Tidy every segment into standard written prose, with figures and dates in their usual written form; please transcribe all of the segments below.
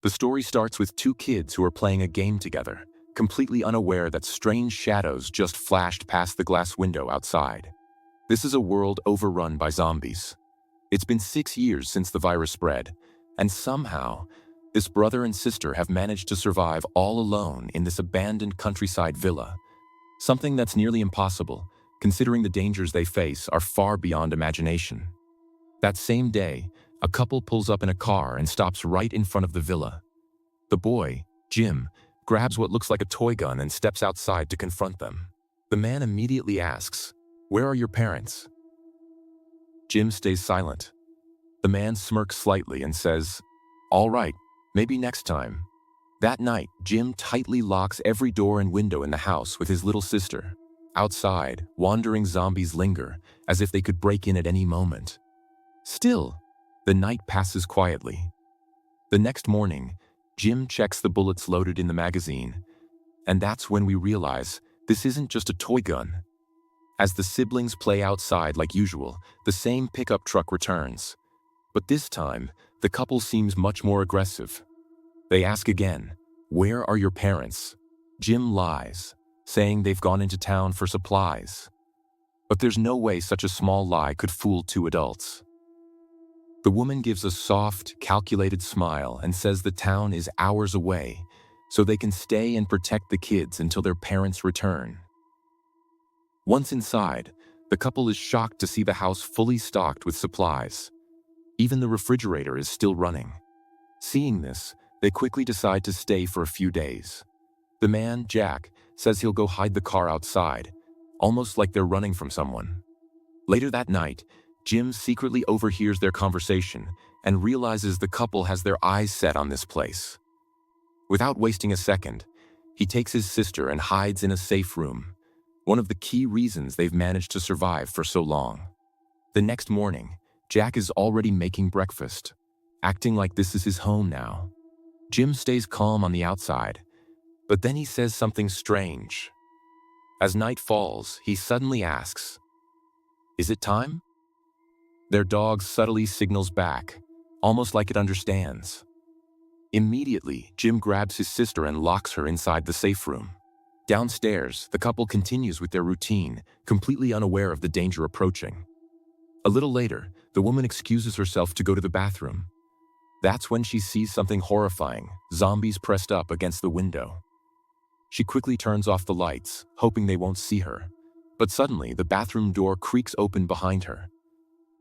The story starts with two kids who are playing a game together, completely unaware that strange shadows just flashed past the glass window outside. This is a world overrun by zombies. It's been 6 years since the virus spread, and somehow, this brother and sister have managed to survive all alone in this abandoned countryside villa. Something that's nearly impossible, considering the dangers they face are far beyond imagination. That same day, a couple pulls up in a car and stops right in front of the villa. The boy, Jim, grabs what looks like a toy gun and steps outside to confront them. The man immediately asks, "Where are your parents?" Jim stays silent. The man smirks slightly and says, "All right, maybe next time." That night, Jim tightly locks every door and window in the house with his little sister. Outside, wandering zombies linger, as if they could break in at any moment. Still, the night passes quietly. The next morning, Jim checks the bullets loaded in the magazine, and that's when we realize this isn't just a toy gun. As the siblings play outside like usual, the same pickup truck returns. But this time, the couple seems much more aggressive. They ask again, "Where are your parents?" Jim lies, saying they've gone into town for supplies. But there's no way such a small lie could fool two adults. The woman gives a soft, calculated smile and says the town is hours away, so they can stay and protect the kids until their parents return. Once inside, the couple is shocked to see the house fully stocked with supplies. Even the refrigerator is still running. Seeing this, they quickly decide to stay for a few days. The man, Jack, says he'll go hide the car outside, almost like they're running from someone. Later that night, Jim secretly overhears their conversation and realizes the couple has their eyes set on this place. Without wasting a second, he takes his sister and hides in a safe room, one of the key reasons they've managed to survive for so long. The next morning, Jack is already making breakfast, acting like this is his home now. Jim stays calm on the outside, but then he says something strange. As night falls, he suddenly asks, "Is it time?" Their dog subtly signals back, almost like it understands. Immediately, Jim grabs his sister and locks her inside the safe room. Downstairs, the couple continues with their routine, completely unaware of the danger approaching. A little later, the woman excuses herself to go to the bathroom. That's when she sees something horrifying, zombies pressed up against the window. She quickly turns off the lights, hoping they won't see her. But suddenly, the bathroom door creaks open behind her.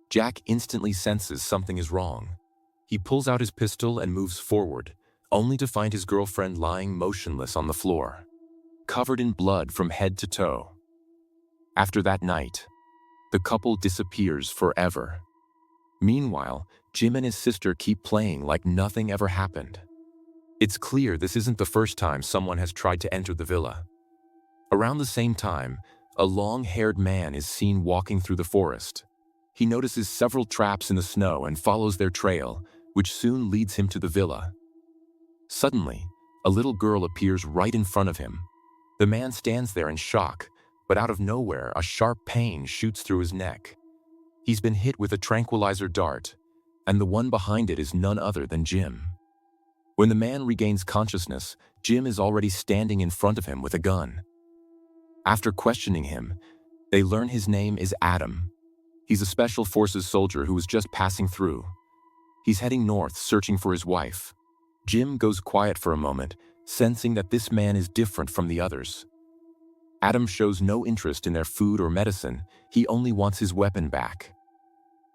Jack instantly senses something is wrong. He pulls out his pistol and moves forward, only to find his girlfriend lying motionless on the floor, covered in blood from head to toe. After that night, the couple disappears forever. Meanwhile, Jim and his sister keep playing like nothing ever happened. It's clear this isn't the first time someone has tried to enter the villa. Around the same time, a long-haired man is seen walking through the forest. He notices several traps in the snow and follows their trail, which soon leads him to the villa. Suddenly, a little girl appears right in front of him. The man stands there in shock, but out of nowhere, a sharp pain shoots through his neck. He's been hit with a tranquilizer dart, and the one behind it is none other than Jim. When the man regains consciousness, Jim is already standing in front of him with a gun. After questioning him, they learn his name is Adam. He's a Special Forces soldier who was just passing through. He's heading north, searching for his wife. Jim goes quiet for a moment, sensing that this man is different from the others. Adam shows no interest in their food or medicine. He only wants his weapon back.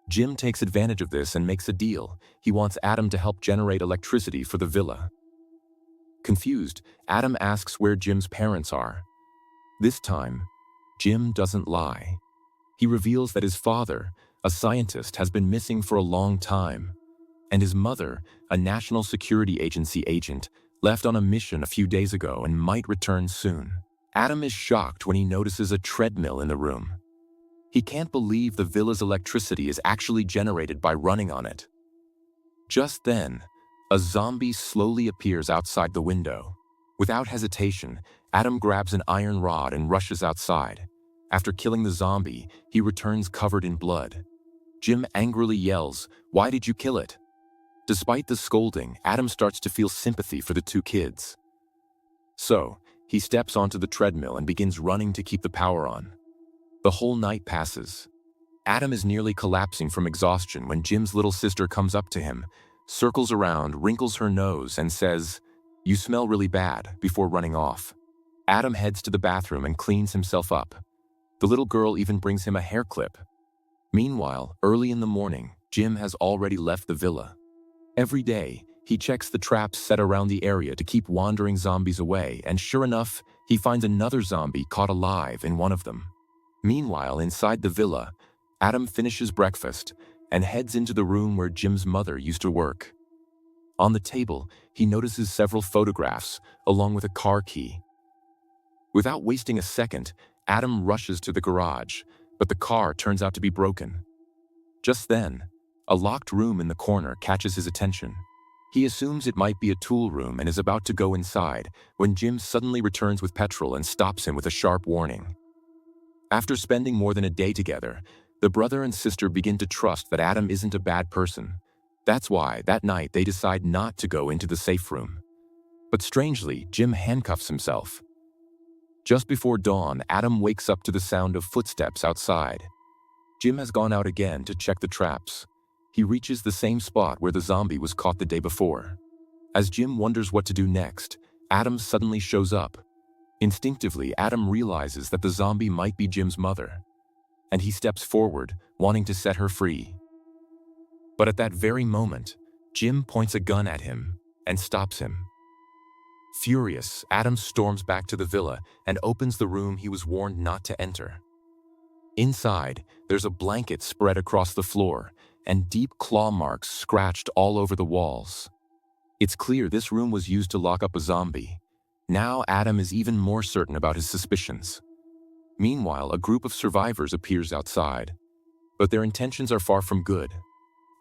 Jim takes advantage of this and makes a deal. He wants Adam to help generate electricity for the villa. Confused, Adam asks where Jim's parents are. This time, Jim doesn't lie. He reveals that his father, a scientist, has been missing for a long time, and his mother, a National Security Agency agent, left on a mission a few days ago and might return soon. Adam is shocked when he notices a treadmill in the room. He can't believe the villa's electricity is actually generated by running on it. Just then, a zombie slowly appears outside the window. Without hesitation, Adam grabs an iron rod and rushes outside. After killing the zombie, he returns covered in blood. Jim angrily yells, "Why did you kill it?" Despite the scolding, Adam starts to feel sympathy for the two kids. So, he steps onto the treadmill and begins running to keep the power on. The whole night passes. Adam is nearly collapsing from exhaustion when Jim's little sister comes up to him, circles around, wrinkles her nose, and says, "You smell really bad," before running off. Adam heads to the bathroom and cleans himself up. The little girl even brings him a hair clip. Meanwhile, early in the morning, Jim has already left the villa. Every day, he checks the traps set around the area to keep wandering zombies away, and sure enough, he finds another zombie caught alive in one of them. Meanwhile, inside the villa, Adam finishes breakfast and heads into the room where Jim's mother used to work. On the table, he notices several photographs, along with a car key. Without wasting a second, Adam rushes to the garage, but the car turns out to be broken. Just then, a locked room in the corner catches his attention. He assumes it might be a tool room and is about to go inside when Jim suddenly returns with petrol and stops him with a sharp warning. After spending more than a day together, the brother and sister begin to trust that Adam isn't a bad person. That's why, that night, they decide not to go into the safe room. But strangely, Jim handcuffs himself. Just before dawn, Adam wakes up to the sound of footsteps outside. Jim has gone out again to check the traps. He reaches the same spot where the zombie was caught the day before. As Jim wonders what to do next, Adam suddenly shows up. Instinctively, Adam realizes that the zombie might be Jim's mother, and he steps forward, wanting to set her free. But at that very moment, Jim points a gun at him and stops him. Furious, Adam storms back to the villa and opens the room he was warned not to enter. Inside, there's a blanket spread across the floor and deep claw marks scratched all over the walls. It's clear this room was used to lock up a zombie. Now Adam is even more certain about his suspicions. Meanwhile, a group of survivors appears outside, but their intentions are far from good.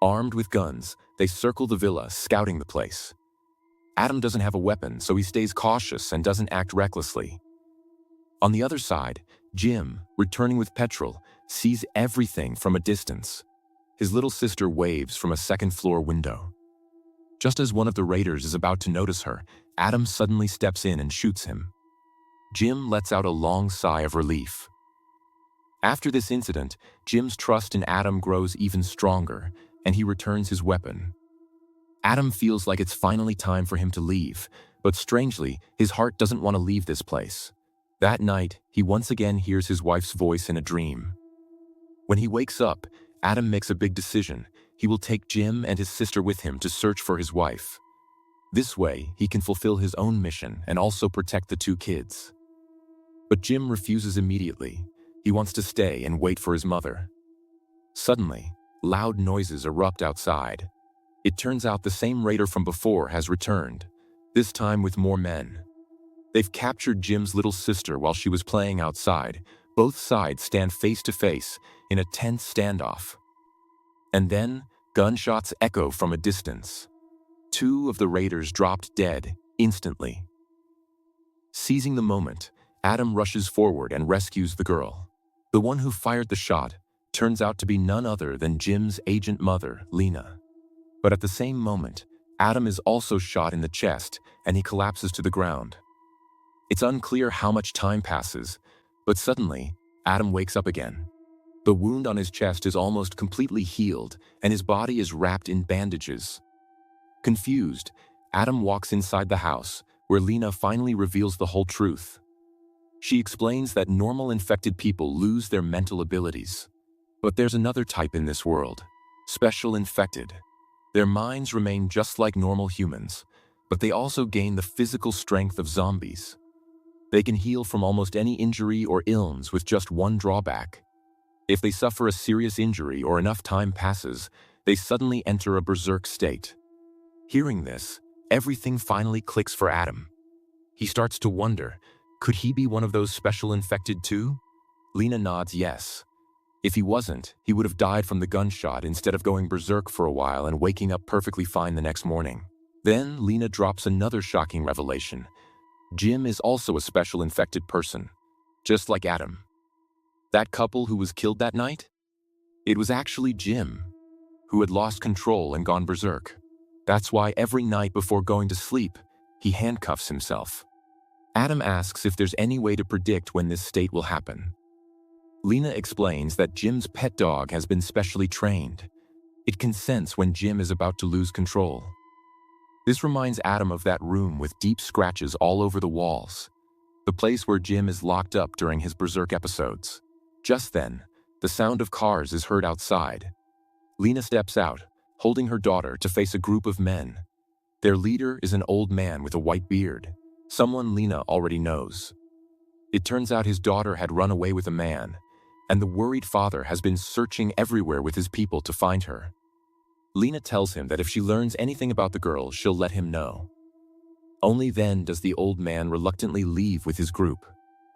Armed with guns, they circle the villa, scouting the place. Adam doesn't have a weapon, so he stays cautious and doesn't act recklessly. On the other side, Jim, returning with petrol, sees everything from a distance. His little sister waves from a second-floor window. Just as one of the raiders is about to notice her, Adam suddenly steps in and shoots him. Jim lets out a long sigh of relief. After this incident, Jim's trust in Adam grows even stronger, and he returns his weapon. Adam feels like it's finally time for him to leave, but strangely, his heart doesn't want to leave this place. That night, he once again hears his wife's voice in a dream. When he wakes up, Adam makes a big decision. He will take Jim and his sister with him to search for his wife. This way, he can fulfill his own mission and also protect the two kids. But Jim refuses immediately. He wants to stay and wait for his mother. Suddenly, loud noises erupt outside. It turns out the same raider from before has returned, this time with more men. They've captured Jim's little sister while she was playing outside. Both sides stand face to face in a tense standoff. And then, gunshots echo from a distance. Two of the raiders dropped dead instantly. Seizing the moment, Adam rushes forward and rescues the girl. The one who fired the shot turns out to be none other than Jim's agent mother, Lena. But at the same moment, Adam is also shot in the chest and he collapses to the ground. It's unclear how much time passes, but suddenly, Adam wakes up again. The wound on his chest is almost completely healed and his body is wrapped in bandages. Confused, Adam walks inside the house, where Lena finally reveals the whole truth. She explains that normal infected people lose their mental abilities. But there's another type in this world, special infected. Their minds remain just like normal humans, but they also gain the physical strength of zombies. They can heal from almost any injury or illness with just one drawback. If they suffer a serious injury or enough time passes, they suddenly enter a berserk state. Hearing this, everything finally clicks for Adam. He starts to wonder, could he be one of those special infected too? Lena nods yes. If he wasn't, he would have died from the gunshot instead of going berserk for a while and waking up perfectly fine the next morning. Then Lena drops another shocking revelation. Jim is also a special infected person, just like Adam. That couple who was killed that night? It was actually Jim, who had lost control and gone berserk. That's why every night before going to sleep, he handcuffs himself. Adam asks if there's any way to predict when this state will happen. Lena explains that Jim's pet dog has been specially trained. It can sense when Jim is about to lose control. This reminds Adam of that room with deep scratches all over the walls, the place where Jim is locked up during his berserk episodes. Just then, the sound of cars is heard outside. Lena steps out, holding her daughter to face a group of men. Their leader is an old man with a white beard, someone Lena already knows. It turns out his daughter had run away with a man, and the worried father has been searching everywhere with his people to find her. Lena tells him that if she learns anything about the girl, she'll let him know. Only then does the old man reluctantly leave with his group.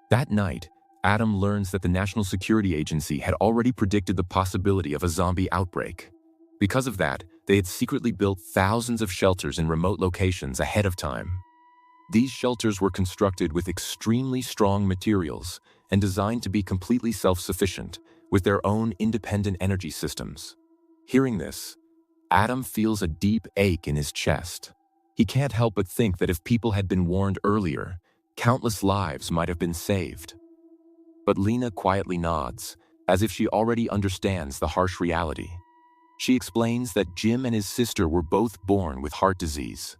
That night, Adam learns that the National Security Agency had already predicted the possibility of a zombie outbreak. Because of that, they had secretly built thousands of shelters in remote locations ahead of time. These shelters were constructed with extremely strong materials and designed to be completely self-sufficient, with their own independent energy systems. Hearing this, Adam feels a deep ache in his chest. He can't help but think that if people had been warned earlier, countless lives might have been saved. But Lena quietly nods, as if she already understands the harsh reality. She explains that Jim and his sister were both born with heart disease.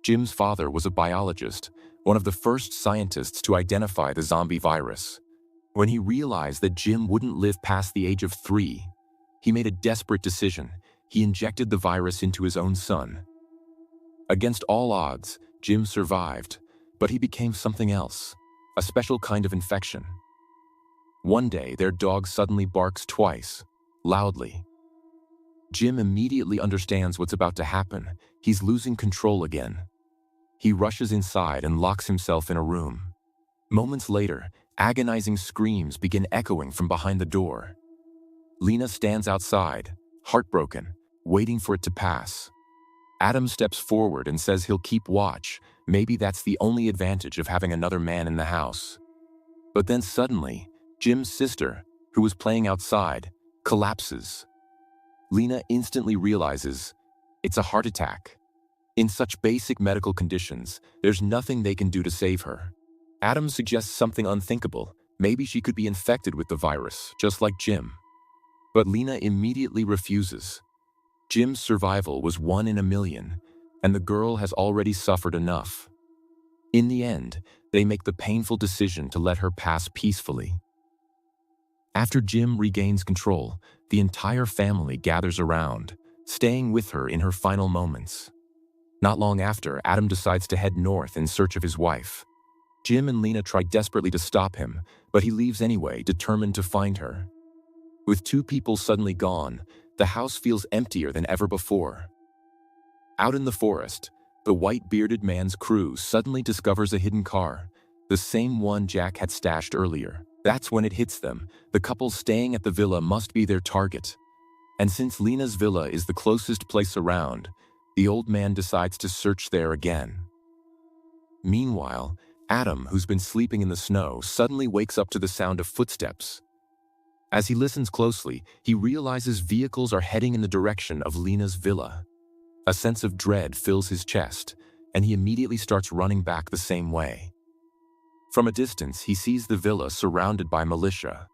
Jim's father was a biologist, one of the first scientists to identify the zombie virus. When he realized that Jim wouldn't live past the age of 3, he made a desperate decision. He injected the virus into his own son. Against all odds, Jim survived, but he became something else, a special kind of infection. One day, their dog suddenly barks twice, loudly. Jim immediately understands what's about to happen. He's losing control again. He rushes inside and locks himself in a room. Moments later, agonizing screams begin echoing from behind the door. Lena stands outside, heartbroken, waiting for it to pass. Adam steps forward and says he'll keep watch. Maybe that's the only advantage of having another man in the house. But then suddenly, Jim's sister, who was playing outside, collapses. Lena instantly realizes it's a heart attack. In such basic medical conditions, there's nothing they can do to save her. Adam suggests something unthinkable. Maybe she could be infected with the virus, just like Jim. But Lena immediately refuses. Jim's survival was 1 in a million, and the girl has already suffered enough. In the end, they make the painful decision to let her pass peacefully. After Jim regains control, the entire family gathers around, staying with her in her final moments. Not long after, Adam decides to head north in search of his wife. Jim and Lena try desperately to stop him, but he leaves anyway, determined to find her. With 2 people suddenly gone, the house feels emptier than ever before. Out in the forest, the white-bearded man's crew suddenly discovers a hidden car, the same one Jack had stashed earlier. That's when it hits them. The couple staying at the villa must be their target. And since Lena's villa is the closest place around, the old man decides to search there again. Meanwhile, Adam, who's been sleeping in the snow, suddenly wakes up to the sound of footsteps. As he listens closely, he realizes vehicles are heading in the direction of Lena's villa. A sense of dread fills his chest, and he immediately starts running back the same way. From a distance, he sees the villa surrounded by militia.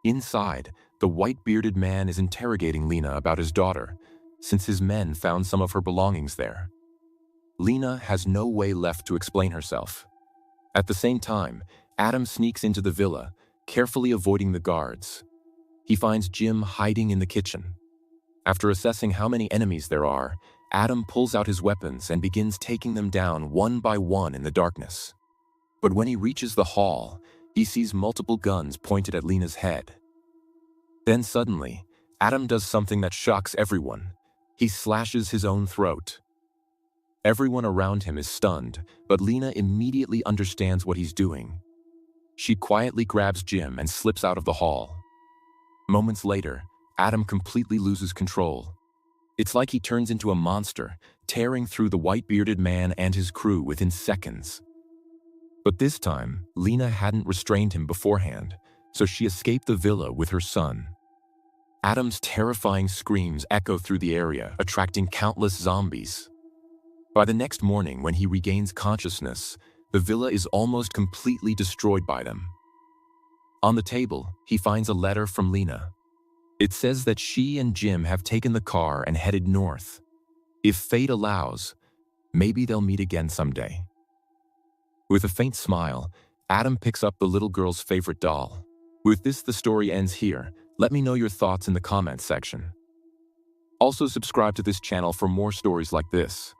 Inside, the white-bearded man is interrogating Lena about his daughter, since his men found some of her belongings there. Lena has no way left to explain herself. At the same time, Adam sneaks into the villa, carefully avoiding the guards. He finds Jim hiding in the kitchen. After assessing how many enemies there are, Adam pulls out his weapons and begins taking them down one by one in the darkness. But when he reaches the hall, he sees multiple guns pointed at Lena's head. Then suddenly, Adam does something that shocks everyone. He slashes his own throat. Everyone around him is stunned, but Lena immediately understands what he's doing. She quietly grabs Jim and slips out of the hall. Moments later, Adam completely loses control. It's like he turns into a monster, tearing through the white-bearded man and his crew within seconds. But this time, Lena hadn't restrained him beforehand, so she escaped the villa with her son. Adam's terrifying screams echo through the area, attracting countless zombies. By the next morning, when he regains consciousness, the villa is almost completely destroyed by them. On the table, he finds a letter from Lena. It says that she and Jim have taken the car and headed north. If fate allows, maybe they'll meet again someday. With a faint smile, Adam picks up the little girl's favorite doll. With this, the story ends here. Let me know your thoughts in the comments section. Also, subscribe to this channel for more stories like this.